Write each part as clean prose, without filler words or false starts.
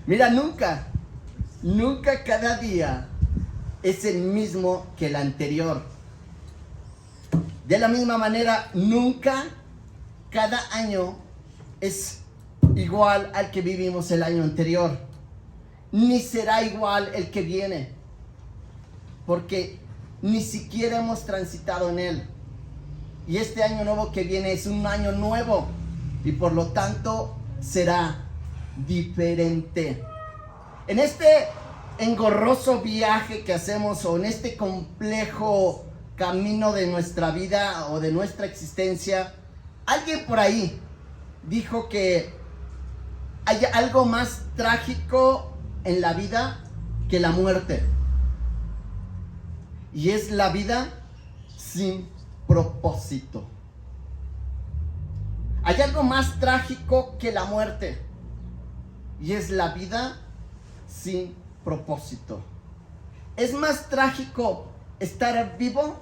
Mira, nunca cada día es el mismo que el anterior. De la misma manera, nunca cada año es igual al que vivimos el año anterior. Ni será igual el que viene. Porque ni siquiera hemos transitado en él. Y este año nuevo que viene es un año nuevo. Y por lo tanto será diferente. En este engorroso viaje que hacemos, o en este complejo camino de nuestra vida o de nuestra existencia, alguien por ahí dijo que hay algo más trágico en la vida que la muerte. Y es la vida sin propósito. Hay algo más trágico que la muerte. Y es la vida sin propósito. Es más trágico estar vivo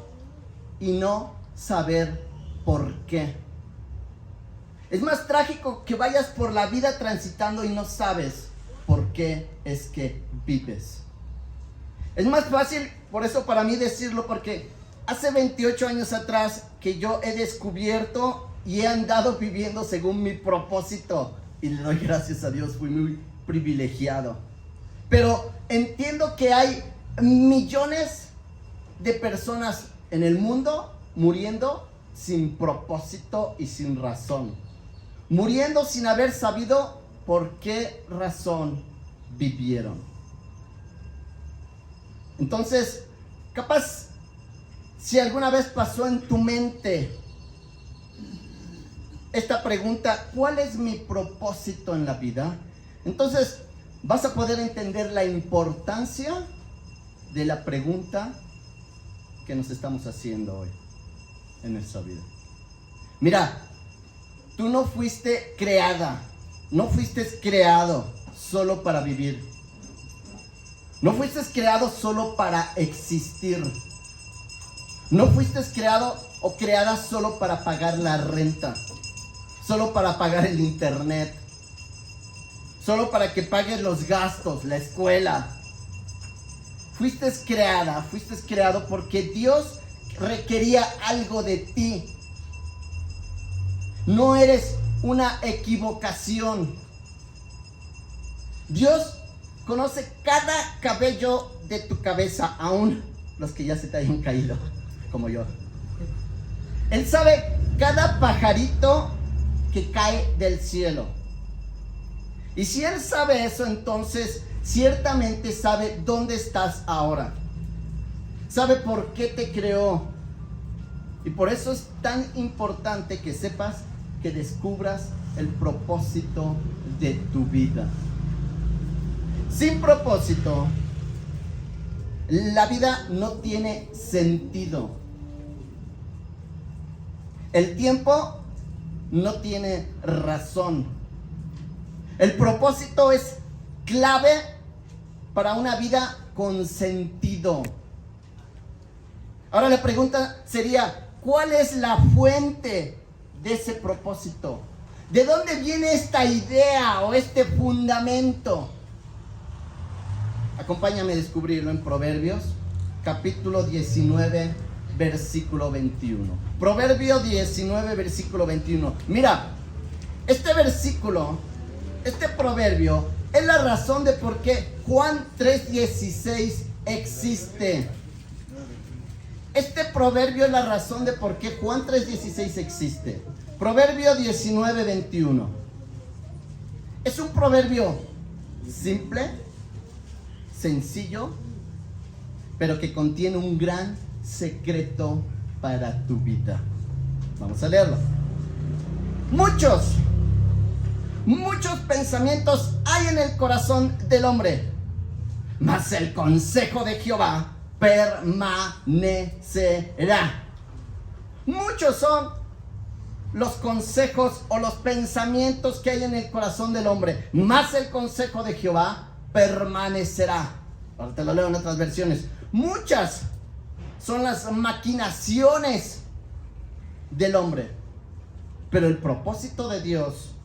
y no saber por qué. Es más trágico que vayas por la vida transitando y no sabes por qué es que vives. Es más fácil, por eso para mí decirlo, porque hace 28 años atrás que yo he descubierto y he andado viviendo según mi propósito. Y le doy gracias a Dios, fui muy privilegiado. Pero entiendo que hay millones de personas en el mundo muriendo sin propósito y sin razón. Muriendo sin haber sabido por qué razón vivieron. Entonces, capaz, si alguna vez pasó en tu mente esta pregunta, ¿cuál es mi propósito en la vida? Entonces, vas a poder entender la importancia de la pregunta que nos estamos haciendo hoy en nuestra vida. Mira, tú no fuiste creada, no fuiste creado solo para vivir. No fuiste creado solo para existir. No fuiste creado o creada solo para pagar la renta, solo para pagar el internet, solo para que pagues los gastos, la escuela. Fuiste creado porque Dios requería algo de ti. No eres una equivocación. Dios conoce cada cabello de tu cabeza, aún los que ya se te hayan caído, como yo. Él sabe cada pajarito que cae del cielo. Y si Él sabe eso, entonces ciertamente sabe dónde estás ahora. Sabe por qué te creó. Y por eso es tan importante que sepas, que descubras el propósito de tu vida. Sin propósito, la vida no tiene sentido. El tiempo no tiene razón. El propósito es clave para una vida con sentido. Ahora la pregunta sería, ¿cuál es la fuente de ese propósito? ¿De dónde viene esta idea o este fundamento? Acompáñame a descubrirlo en Proverbios, capítulo 19, versículo 21. Proverbio 19, versículo 21. Mira, este versículo, este proverbio, es la razón de por qué Juan 3:16 existe. Este proverbio es la razón de por qué Juan 3:16 existe. Proverbio 19, 21. Es un proverbio simple, sencillo, pero que contiene un gran secreto para tu vida. Vamos a leerlo. Muchos pensamientos hay en el corazón del hombre, mas el consejo de Jehová permanecerá. Muchos son los consejos o los pensamientos que hay en el corazón del hombre, mas el consejo de Jehová permanecerá. Ahora te lo leo en otras versiones. Muchas son las maquinaciones del hombre, pero el propósito de Dios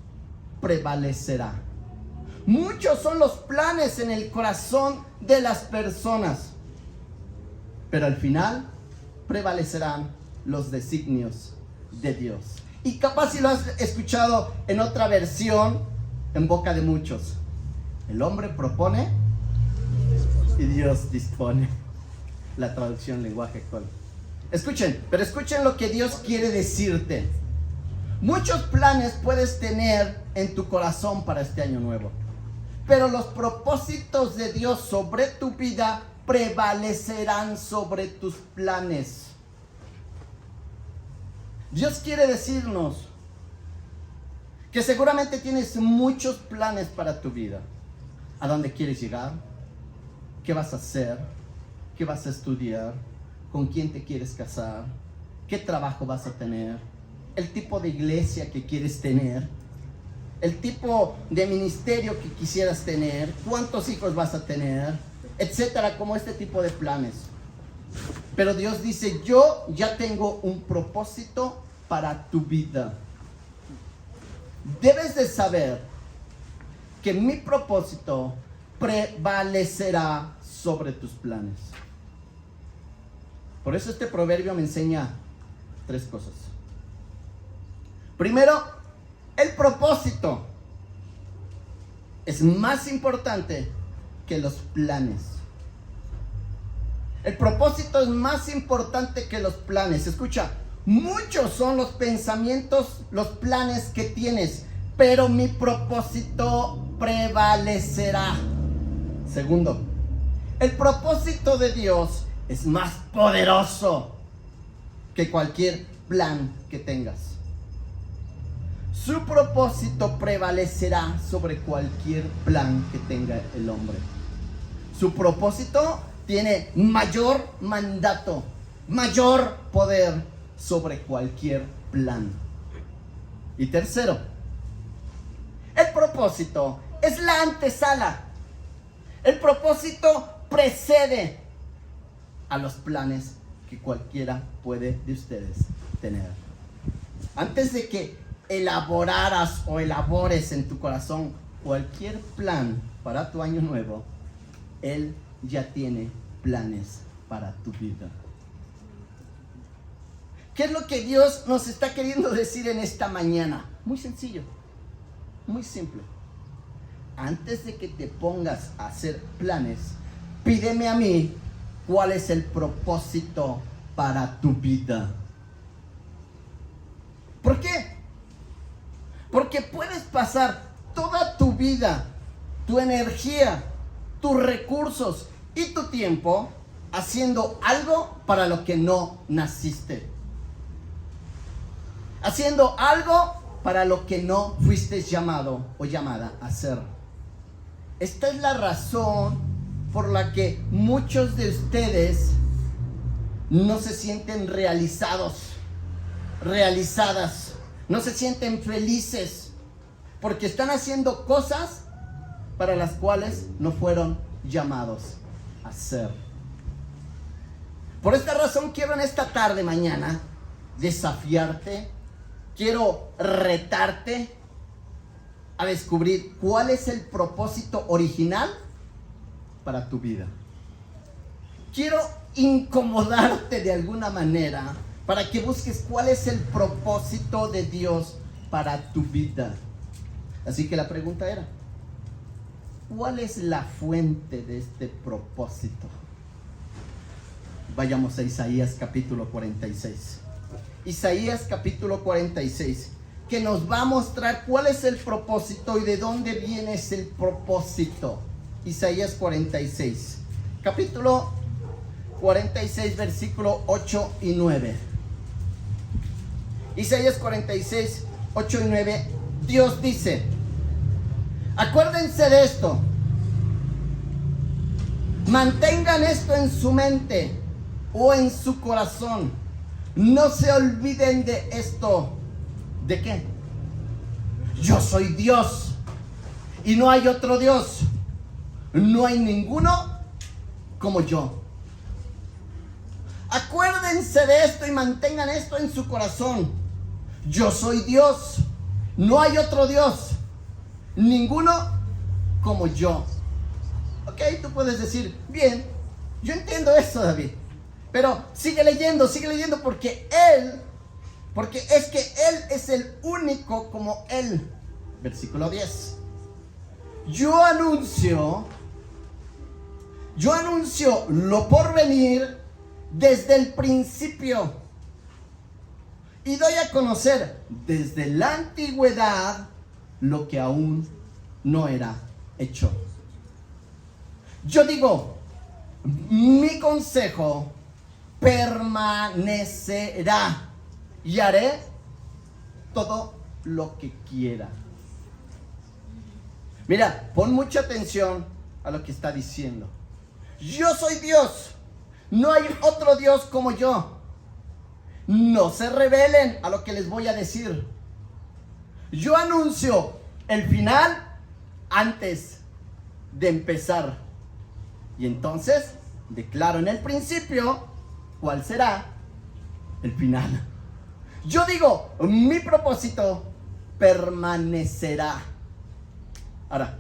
prevalecerá. Muchos son los planes en el corazón de las personas, pero al final prevalecerán los designios de Dios. Y capaz si lo has escuchado en otra versión, en boca de muchos. El hombre propone y Dios dispone. La traducción lenguaje actual. Escuchen, pero escuchen lo que Dios quiere decirte. Muchos planes puedes tener en tu corazón para este año nuevo, pero los propósitos de Dios sobre tu vida prevalecerán sobre tus planes. Dios quiere decirnos que seguramente tienes muchos planes para tu vida. ¿A dónde quieres llegar? ¿Qué vas a hacer? ¿Qué vas a estudiar? ¿Con quién te quieres casar? ¿Qué trabajo vas a tener? ¿El tipo de iglesia que quieres tener? ¿El tipo de ministerio que quisieras tener? ¿Cuántos hijos vas a tener? Etcétera, como este tipo de planes. Pero Dios dice, yo ya tengo un propósito para tu vida. Debes de saber que mi propósito prevalecerá sobre tus planes. Por eso este proverbio me enseña 3 cosas. Primero, el propósito es más importante que los planes. El propósito es más importante que los planes. Escucha, muchos son los pensamientos, los planes que tienes, pero mi propósito prevalecerá. Segundo, el propósito de Dios es más poderoso que cualquier plan que tengas. Su propósito prevalecerá sobre cualquier plan que tenga el hombre. Su propósito tiene mayor mandato, mayor poder sobre cualquier plan. Y tercero, el propósito es la antesala. El propósito precede a los planes que cualquiera puede de ustedes tener. Antes de que elaboraras o elabores en tu corazón cualquier plan para tu año nuevo, Él ya tiene planes para tu vida. ¿Qué es lo que Dios nos está queriendo decir en esta mañana? Muy sencillo, muy simple. Antes de que te pongas a hacer planes, pídeme a mí cuál es el propósito para tu vida. ¿Por qué? Porque puedes pasar toda tu vida, tu energía, tus recursos y tu tiempo haciendo algo para lo que no naciste. Haciendo algo para lo que no fuiste llamado o llamada a hacer. Esta es la razón por la que muchos de ustedes no se sienten realizados, realizadas, no se sienten felices, porque están haciendo cosas para las cuales no fueron llamados a hacer. Por esta razón quiero en esta tarde, mañana, desafiarte, quiero retarte a descubrir cuál es el propósito original para tu vida. Quiero incomodarte de alguna manera para que busques cuál es el propósito de Dios para tu vida. Así que la pregunta era, ¿cuál es la fuente de este propósito? Vayamos a Isaías capítulo 46. Isaías capítulo 46, que nos va a mostrar cuál es el propósito y de dónde viene ese propósito. Isaías 46, capítulo 46, versículo 8 y 9. Isaías 46, 8 y 9, Dios dice, acuérdense de esto, mantengan esto en su mente o en su corazón, no se olviden de esto. ¿De qué? Yo soy Dios y no hay otro Dios, no hay ninguno como yo. Acuérdense de esto y mantengan esto en su corazón. Yo soy Dios, no hay otro Dios, ninguno como yo. Ok, tú puedes decir, bien, yo entiendo eso, David. Pero sigue leyendo porque es que Él es el único como Él. Versículo 10. Yo anuncio lo por venir desde el principio y doy a conocer desde la antigüedad lo que aún no era hecho. Yo digo, mi consejo permanecerá y haré todo lo que quiera. Mira, pon mucha atención a lo que está diciendo. Yo soy Dios, no hay otro Dios como yo. No se rebelen a lo que les voy a decir. Yo anuncio el final antes de empezar. Y entonces declaro en el principio cuál será el final. Yo digo, mi propósito permanecerá. Ahora,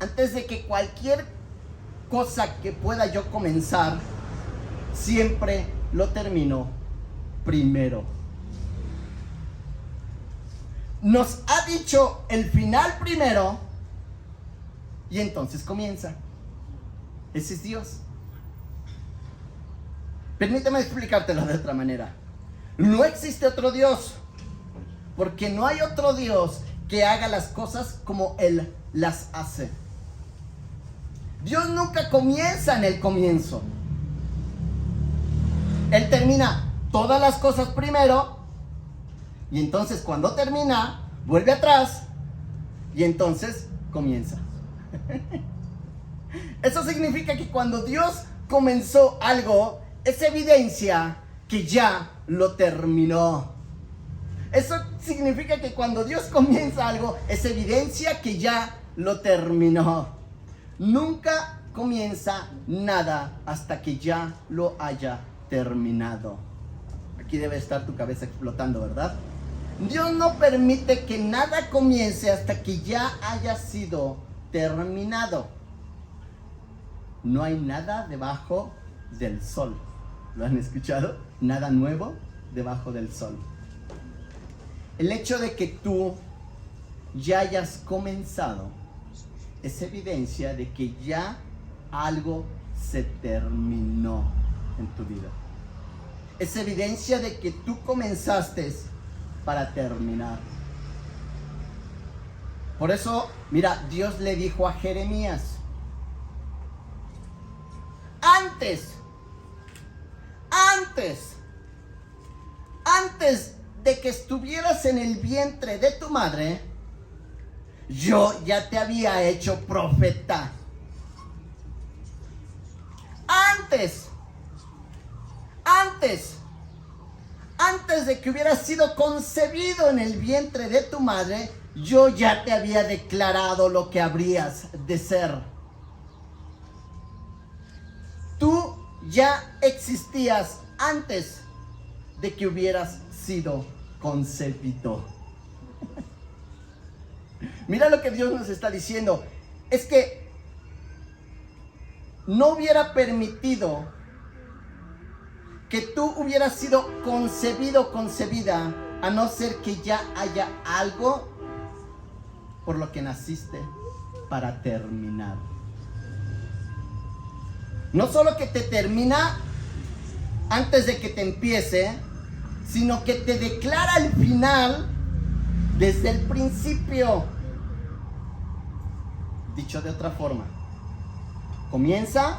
antes de que cualquier cosa que pueda yo comenzar, siempre lo termino primero. Nos ha dicho el final primero y entonces comienza. Ese es Dios. Permíteme explicártelo de otra manera. No existe otro Dios, porque no hay otro Dios que haga las cosas como Él las hace. Dios nunca comienza en el comienzo. Él termina todas las cosas primero y entonces cuando termina, vuelve atrás y entonces comienza. Eso significa que cuando Dios comenzó algo, es evidencia que ya lo terminó. Eso significa que cuando Dios comienza algo, es evidencia que ya lo terminó. Nunca comienza nada hasta que ya lo haya terminado. Aquí debe estar tu cabeza explotando, ¿verdad? Dios no permite que nada comience hasta que ya haya sido terminado. No hay nada debajo del sol. ¿Lo han escuchado? Nada nuevo debajo del sol. El hecho de que tú ya hayas comenzado es evidencia de que ya algo se terminó en tu vida. Es evidencia de que tú comenzaste para terminar. Por eso, mira, Dios le dijo a Jeremías, antes de que estuvieras en el vientre de tu madre, yo ya te había hecho profeta. Antes de que hubieras sido concebido en el vientre de tu madre, yo ya te había declarado lo que habrías de ser. Tú ya existías antes de que hubieras sido concebido. Mira lo que Dios nos está diciendo. Es que no hubiera permitido que tú hubieras sido concebido o concebida, a no ser que ya haya algo por lo que naciste para terminar. No solo que te termina antes de que te empiece, sino que te declara el final desde el principio. Dicho de otra forma, comienza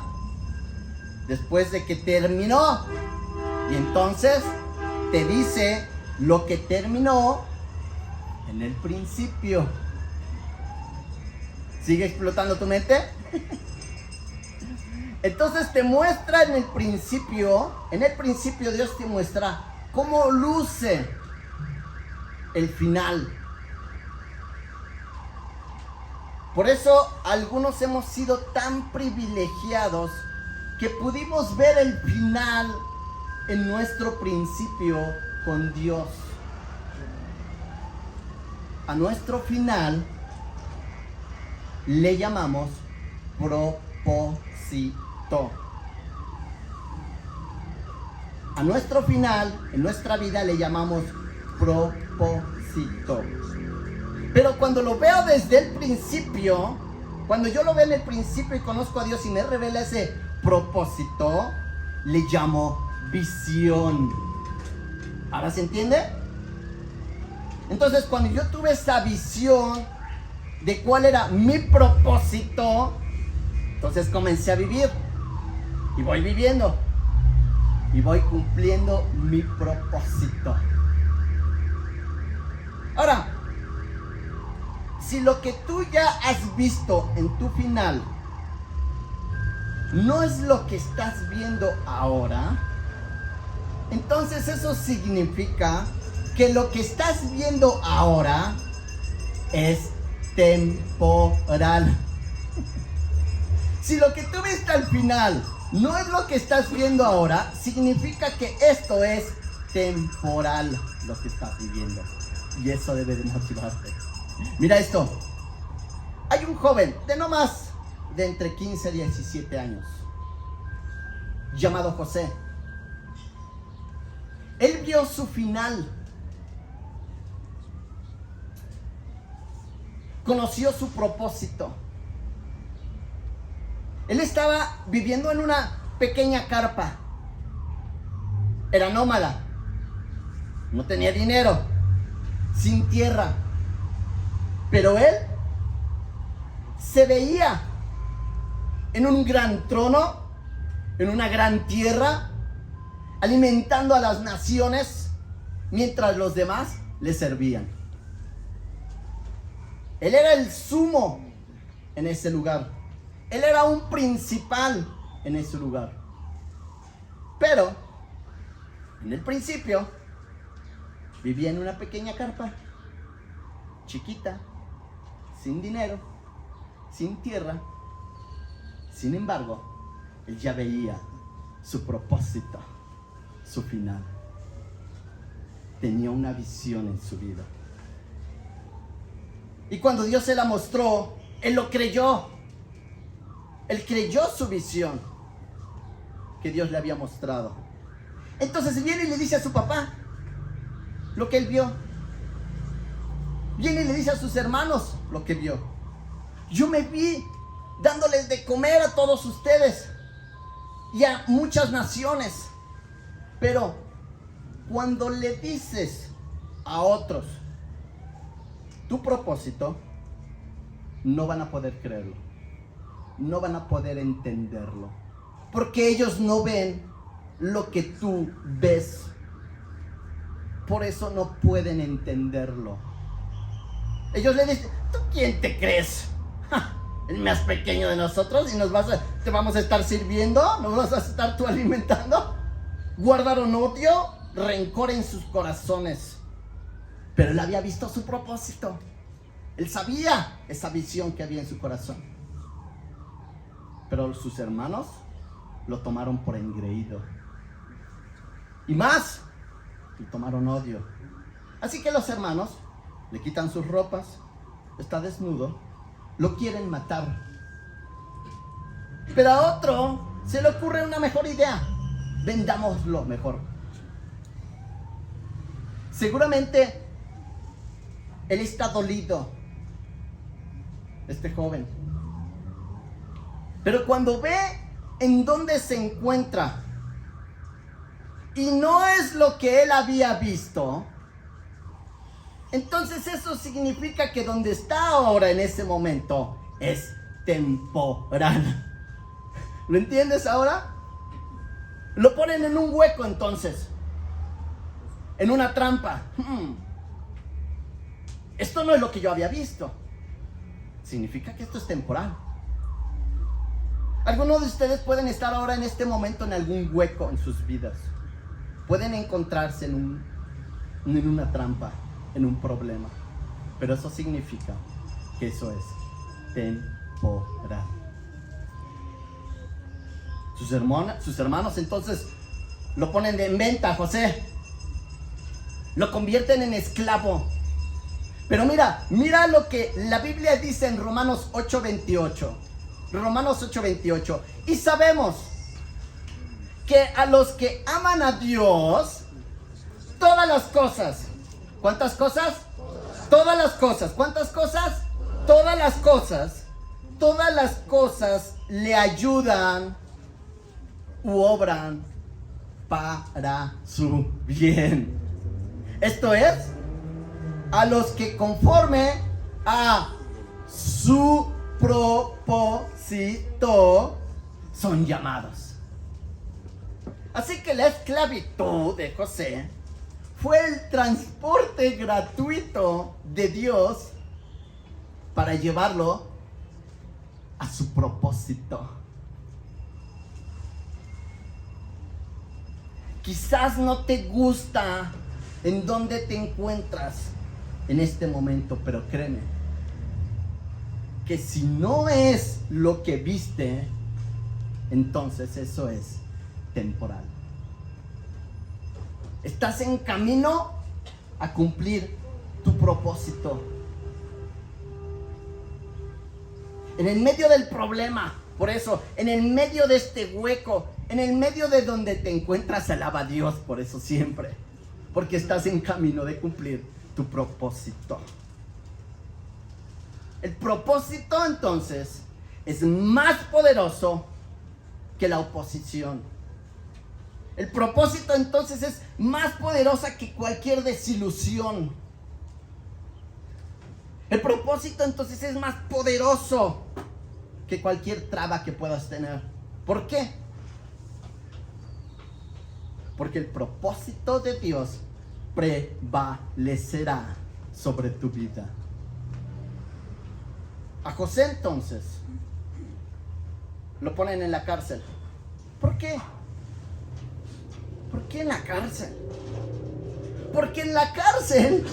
después de que terminó y entonces te dice lo que terminó en el principio. ¿Sigue explotando tu mente? Entonces te muestra en el principio Dios te muestra cómo luce el final. Por eso algunos hemos sido tan privilegiados que pudimos ver el final en nuestro principio con Dios. A nuestro final le llamamos propósito. A nuestro final, en nuestra vida, le llamamos propósito. Pero cuando lo veo desde el principio, cuando yo lo veo en el principio y conozco a Dios y me revela ese propósito, le llamo visión. ¿Ahora se entiende? Entonces, cuando yo tuve esa visión de cuál era mi propósito, entonces comencé a vivir. Y voy viviendo. Y voy cumpliendo mi propósito. Ahora, si lo que tú ya has visto en tu final no es lo que estás viendo ahora, entonces eso significa que lo que estás viendo ahora es temporal. Si lo que tú viste al final no es lo que estás viendo ahora, significa que esto es temporal, lo que estás viviendo. Y eso debe de motivarte. Mira esto. Hay un joven de no más de entre 15 y 17 años, llamado José. Él vio su final. Conoció su propósito. Él estaba viviendo en una pequeña carpa. Era nómada. No tenía dinero. Sin tierra. Pero él se veía en un gran trono, en una gran tierra, alimentando a las naciones, mientras los demás le servían. Él era el sumo en ese lugar. Él era un principal en ese lugar. Pero, en el principio, vivía en una pequeña carpa, chiquita, sin dinero, sin tierra. Sin embargo, él ya veía su propósito, su final. Tenía una visión en su vida. Y cuando Dios se la mostró, él lo creyó. Él creyó su visión que Dios le había mostrado. Entonces viene y le dice a su papá lo que él vio. Viene y le dice a sus hermanos lo que vio. Yo me vi dándoles de comer a todos ustedes y a muchas naciones. Pero cuando le dices a otros tu propósito, no van a poder creerlo. No van a poder entenderlo. Porque ellos no ven lo que tú ves. Por eso no pueden entenderlo. Ellos le dicen, ¿tú quién te crees? El más pequeño de nosotros y te vamos a estar sirviendo, nos vas a estar tú alimentando. Guardaron odio, rencor en sus corazones. Pero él había visto su propósito. Él sabía esa visión que había en su corazón. Pero sus hermanos lo tomaron por engreído. Y más, le tomaron odio. Así que los hermanos le quitan sus ropas, está desnudo, lo quieren matar. Pero a otro se le ocurre una mejor idea. Vendámoslo mejor. Seguramente él está dolido, este joven. Pero cuando ve en dónde se encuentra y no es lo que él había visto, entonces eso significa que donde está ahora en ese momento es temporal. ¿Lo entiendes ahora? Lo ponen en un hueco entonces, en una trampa. Esto no es lo que yo había visto. Significa que esto es temporal. Algunos de ustedes pueden estar ahora en este momento en algún hueco en sus vidas. Pueden encontrarse en una trampa, en un problema. Pero eso significa que eso es temporal. Sus hermanos entonces lo ponen en venta, José. Lo convierten en esclavo. Pero mira lo que la Biblia dice en Romanos 8:28. Romanos 8:28. Y sabemos que a los que aman a Dios, todas las cosas. ¿Cuántas cosas? Todas las cosas. ¿Cuántas cosas? Todas las cosas. Todas las cosas le ayudan u obran para su bien. Esto es, a los que conforme a su propósito son llamados. Así que la esclavitud de José fue el transporte gratuito de Dios para llevarlo a su propósito. Quizás no te gusta en dónde te encuentras en este momento, pero créeme que si no es lo que viste, entonces eso es temporal. Estás en camino a cumplir tu propósito. En el medio del problema, por eso, en el medio de este hueco, en el medio de donde te encuentras, alaba a Dios por eso siempre. Porque estás en camino de cumplir tu propósito. El propósito entonces es más poderoso que la oposición. El propósito entonces es más poderosa que cualquier desilusión. El propósito entonces es más poderoso que cualquier traba que puedas tener. ¿Por qué? Porque el propósito de Dios prevalecerá sobre tu vida. A José entonces lo ponen en la cárcel. ¿Por qué? ¿Por qué en la cárcel? Porque en la cárcel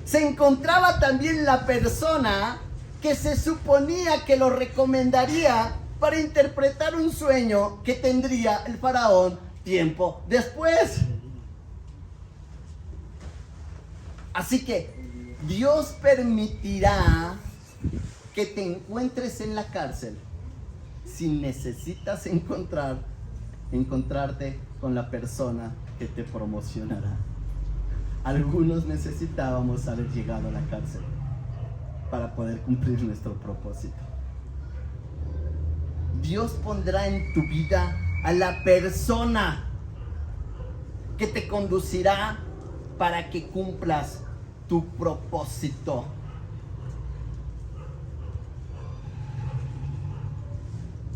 se encontraba también la persona que se suponía que lo recomendaría para interpretar un sueño que tendría el faraón tiempo después. Así que Dios permitirá que te encuentres en la cárcel si necesitas encontrarte con la persona que te promocionará. Algunos necesitábamos haber llegado a la cárcel para poder cumplir nuestro propósito. Dios pondrá en tu vida a la persona que te conducirá para que cumplas tu propósito.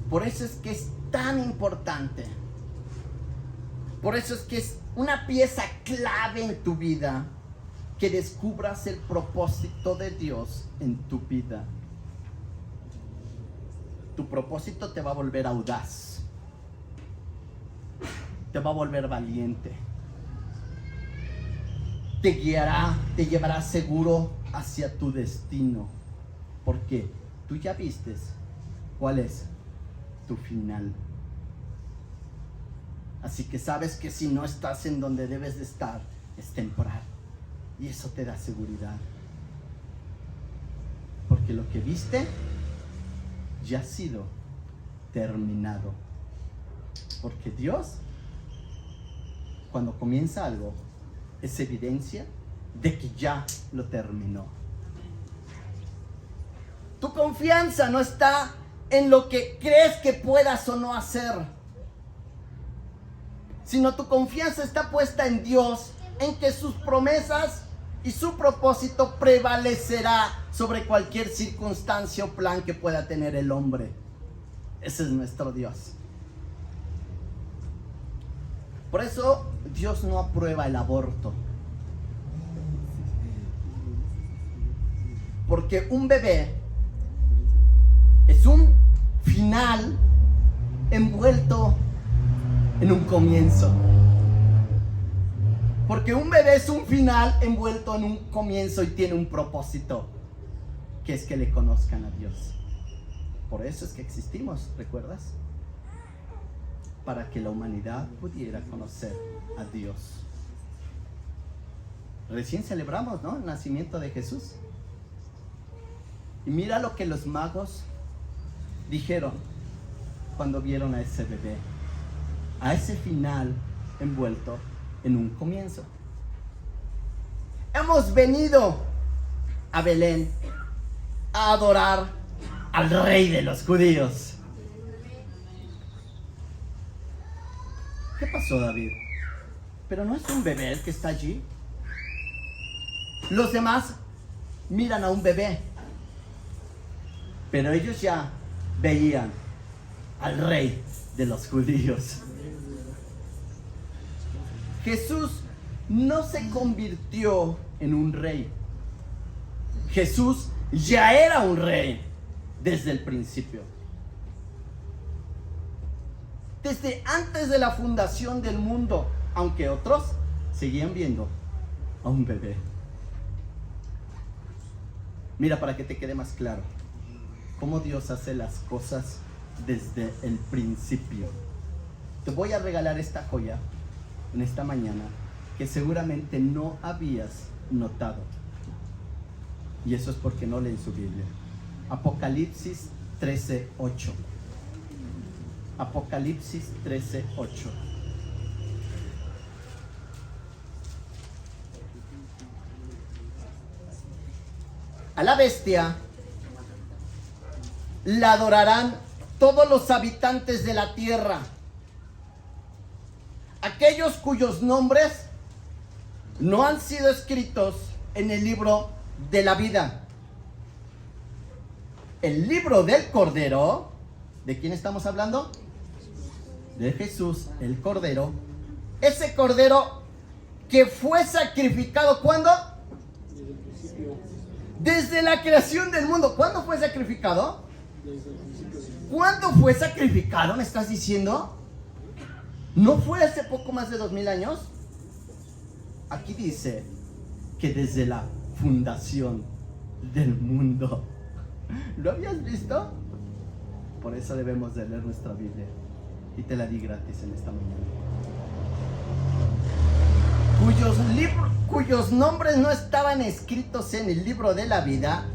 Por eso es que es tan importante. Por eso es que es una pieza clave en tu vida que descubras el propósito de Dios en tu vida. Tu propósito te va a volver audaz. Te va a volver valiente. Te guiará, te llevará seguro hacia tu destino. Porque tú ya vistes cuál es tu final. Así que sabes que si no estás en donde debes de estar, es temporal. Y eso te da seguridad. Porque lo que viste ya ha sido terminado. Porque Dios, cuando comienza algo, es evidencia de que ya lo terminó. Tu confianza no está en lo que crees que puedas o no hacer, sino tu confianza está puesta en Dios, en que sus promesas y su propósito prevalecerá sobre cualquier circunstancia o plan que pueda tener el hombre. Ese es nuestro Dios. Por eso Dios no aprueba el aborto. Porque un bebé es un final envuelto en un comienzo. Porque un bebé es un final envuelto en un comienzo y tiene un propósito, que es que le conozcan a Dios. Por eso es que existimos, ¿recuerdas? Para que la humanidad pudiera conocer a Dios. Recién celebramos, ¿no?, el nacimiento de Jesús. Y mira lo que los magos dijeron cuando vieron a ese bebé, a ese final envuelto en un comienzo. Hemos venido a Belén a adorar al Rey de los judíos. ¿Qué pasó, David? Pero no es un bebé el que está allí. Los demás miran a un bebé, pero ellos ya veían al Rey de los judíos. Jesús no se convirtió en un rey. Jesús ya era un rey desde el principio. Desde antes de la fundación del mundo, aunque otros seguían viendo a un bebé. Mira, para que te quede más claro cómo Dios hace las cosas desde el principio. Te voy a regalar esta joya en esta mañana que seguramente no habías notado. Y eso es porque no leen su Biblia. Apocalipsis 13:8. Apocalipsis 13:8. A la bestia la adorarán todos los habitantes de la tierra, aquellos cuyos nombres no han sido escritos en el libro de la vida. El libro del Cordero. ¿De quién estamos hablando? De Jesús, el Cordero. Ese Cordero que fue sacrificado, ¿cuándo? Desde la creación del mundo. ¿Cuándo fue sacrificado? ¿Cuándo fue sacrificado, me estás diciendo? ¿No fue hace poco más de 2000 años? Aquí dice que desde la fundación del mundo. ¿Lo habías visto? Por eso debemos de leer nuestra Biblia. Y te la di gratis en esta mañana. Cuyos nombres no estaban escritos en el libro de la vida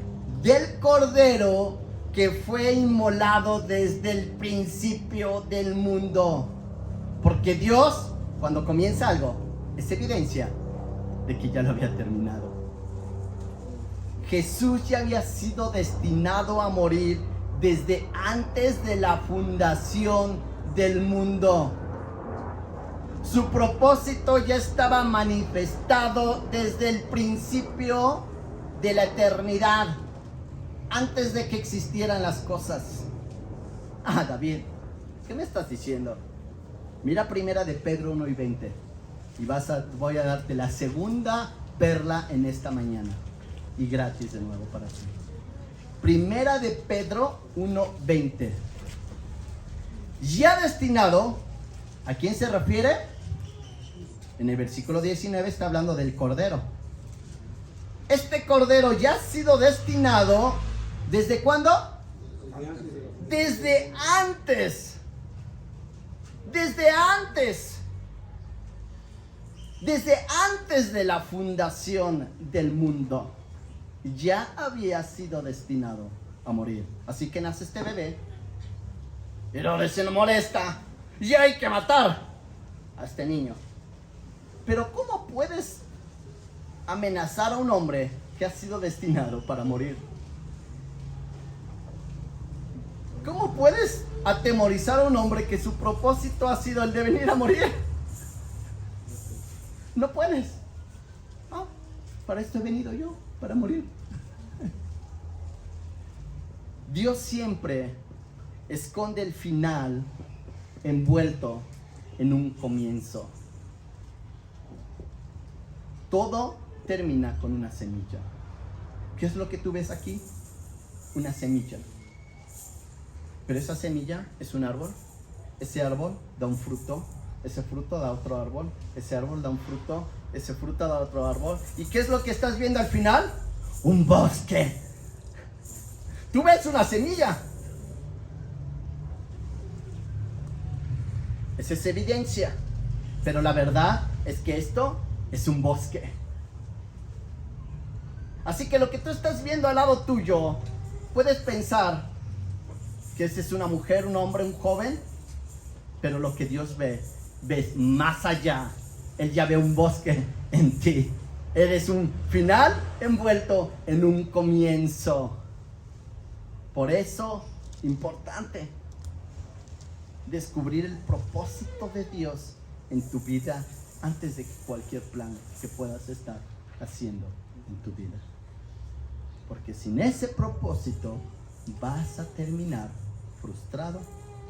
del Cordero que fue inmolado desde el principio del mundo. Porque Dios, cuando comienza algo, es evidencia de que ya lo había terminado. Jesús ya había sido destinado a morir desde antes de la fundación del mundo. Su propósito ya estaba manifestado desde el principio de la eternidad, antes de que existieran las cosas. Ah, David, ¿qué me estás diciendo? Mira primera de Pedro 1:20 y voy a darte la segunda perla en esta mañana y gratis de nuevo para ti. Primera de Pedro 1:20. Ya destinado, ¿a quién se refiere? En el versículo 19 está hablando del Cordero. Este Cordero ya ha sido destinado, ¿desde cuándo? Desde antes. Desde antes. Desde antes de la fundación del mundo. Ya había sido destinado a morir. Así que nace este bebé. Herodes se lo molesta. Y hay que matar a este niño. Pero ¿cómo puedes amenazar a un hombre que ha sido destinado para morir? ¿Cómo puedes atemorizar a un hombre que su propósito ha sido el de venir a morir? No puedes. Ah, para esto he venido yo, para morir. Dios siempre esconde el final envuelto en un comienzo. Todo termina con una semilla. ¿Qué es lo que tú ves aquí? Una semilla. Pero esa semilla es un árbol. Ese árbol da un fruto. Ese fruto da otro árbol. Ese árbol da un fruto. Ese fruto da otro árbol. ¿Y qué es lo que estás viendo al final? Un bosque. Tú ves una semilla. Esa es evidencia. Pero la verdad es que esto es un bosque. Así que lo que tú estás viendo al lado tuyo, puedes pensar que esa es una mujer, un hombre, un joven, pero lo que Dios ve, ves más allá. Él ya ve un bosque en ti. Eres un final envuelto en un comienzo. Por eso, importante descubrir el propósito de Dios en tu vida antes de cualquier plan que puedas estar haciendo en tu vida. Porque sin ese propósito vas a terminar frustrado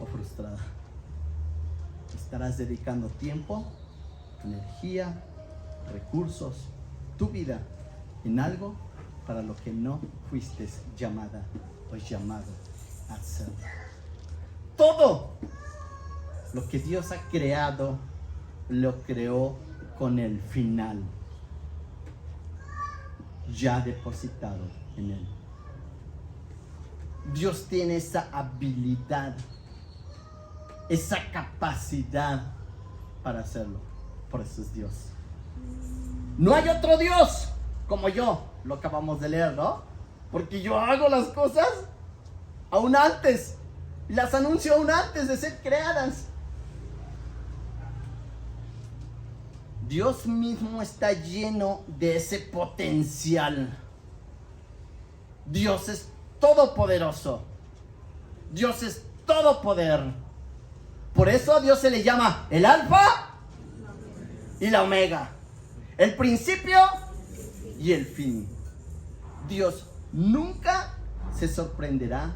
o frustrada. Estarás dedicando tiempo, energía, recursos, tu vida en algo para lo que no fuiste llamada o llamado a hacer. Todo lo que Dios ha creado, lo creó con el final ya depositado en él. Dios tiene esa habilidad, esa capacidad para hacerlo. Por eso es Dios. No hay otro Dios como yo. Lo acabamos de leer, ¿no? Porque yo hago las cosas aún antes. Las anuncio aún antes de ser creadas. Dios mismo está lleno de ese potencial. Dios es todopoderoso. Dios es todo poder. Por eso a Dios se le llama el Alfa y la Omega, el principio y el fin. Dios nunca se sorprenderá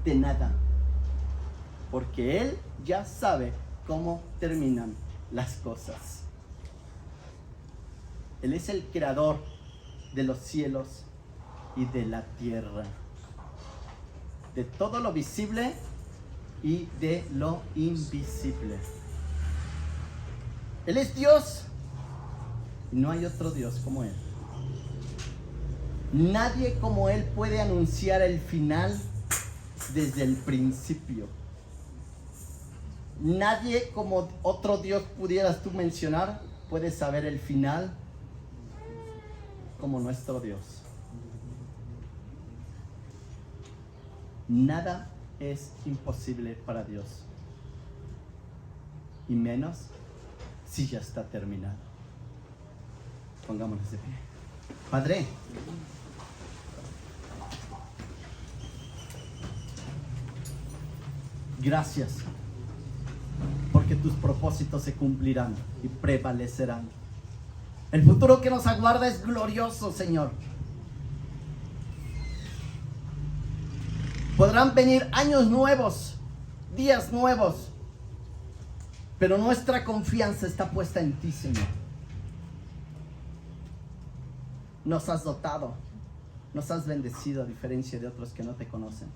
de nada, porque Él ya sabe cómo terminan las cosas. Él es el creador de los cielos y de la tierra, de todo lo visible y de lo invisible. Él es Dios y no hay otro Dios como Él. Nadie como Él puede anunciar el final desde el principio. Nadie como otro Dios pudieras tú mencionar puede saber el final como nuestro Dios. Nada es imposible para Dios, y menos si ya está terminado. Pongámonos de pie. Padre, gracias, porque tus propósitos se cumplirán y prevalecerán. El futuro que nos aguarda es glorioso, Señor. Podrán venir años nuevos, días nuevos, pero nuestra confianza está puesta en ti, Señor. Nos has dotado, nos has bendecido a diferencia de otros que no te conocen.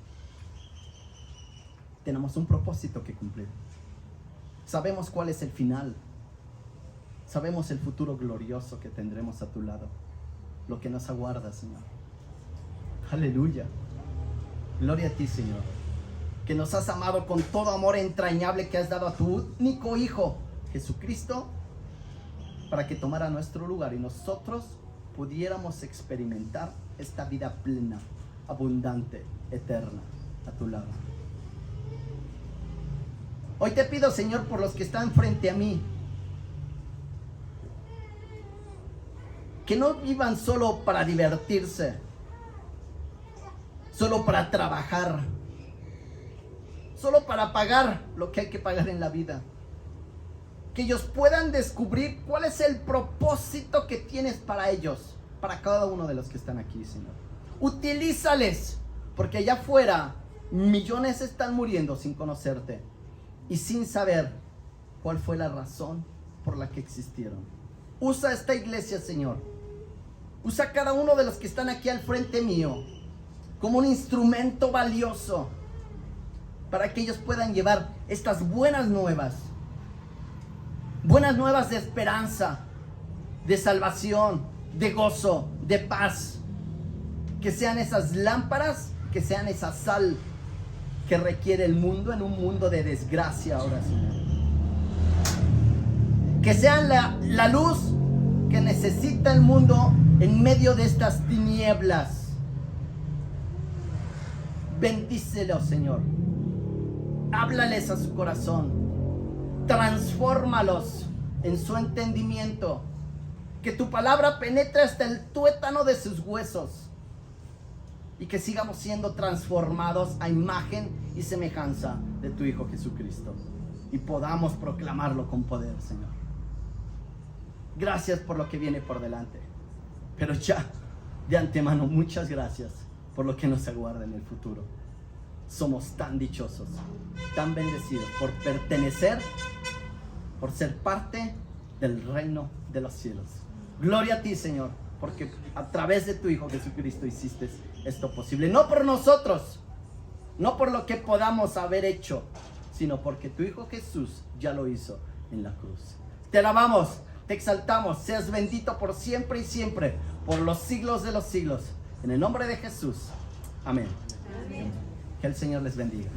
Tenemos un propósito que cumplir. Sabemos cuál es el final. Sabemos el futuro glorioso que tendremos a tu lado, lo que nos aguarda, Señor. Aleluya. Gloria a ti, Señor, que nos has amado con todo amor entrañable que has dado a tu único Hijo, Jesucristo, para que tomara nuestro lugar y nosotros pudiéramos experimentar esta vida plena, abundante, eterna, a tu lado. Hoy te pido, Señor, por los que están frente a mí, que no vivan solo para divertirse, solo para trabajar, solo para pagar lo que hay que pagar en la vida. Que ellos puedan descubrir cuál es el propósito que tienes para ellos, para cada uno de los que están aquí, Señor. Utilízales, porque allá afuera millones están muriendo sin conocerte y sin saber cuál fue la razón por la que existieron. Usa esta iglesia, Señor. Usa cada uno de los que están aquí al frente mío como un instrumento valioso para que ellos puedan llevar estas buenas nuevas de esperanza, de salvación, de gozo, de paz. Que sean esas lámparas, que sean esa sal que requiere el mundo en un mundo de desgracia ahora, Señor. Que sean la luz que necesita el mundo en medio de estas tinieblas. Bendícelos, Señor. Háblales a su corazón. Transfórmalos en su entendimiento. Que tu palabra penetre hasta el tuétano de sus huesos. Y que sigamos siendo transformados a imagen y semejanza de tu Hijo Jesucristo. Y podamos proclamarlo con poder, Señor. Gracias por lo que viene por delante. Pero ya, de antemano, muchas gracias por lo que nos aguarda en el futuro. Somos tan dichosos, tan bendecidos por pertenecer, por ser parte del reino de los cielos. Gloria a ti, Señor, porque a través de tu Hijo Jesucristo hiciste esto posible. No por nosotros, no por lo que podamos haber hecho, sino porque tu Hijo Jesús ya lo hizo en la cruz. Te alabamos, te exaltamos, seas bendito por siempre y siempre, por los siglos de los siglos. En el nombre de Jesús. Amén. Amén. Que el Señor les bendiga.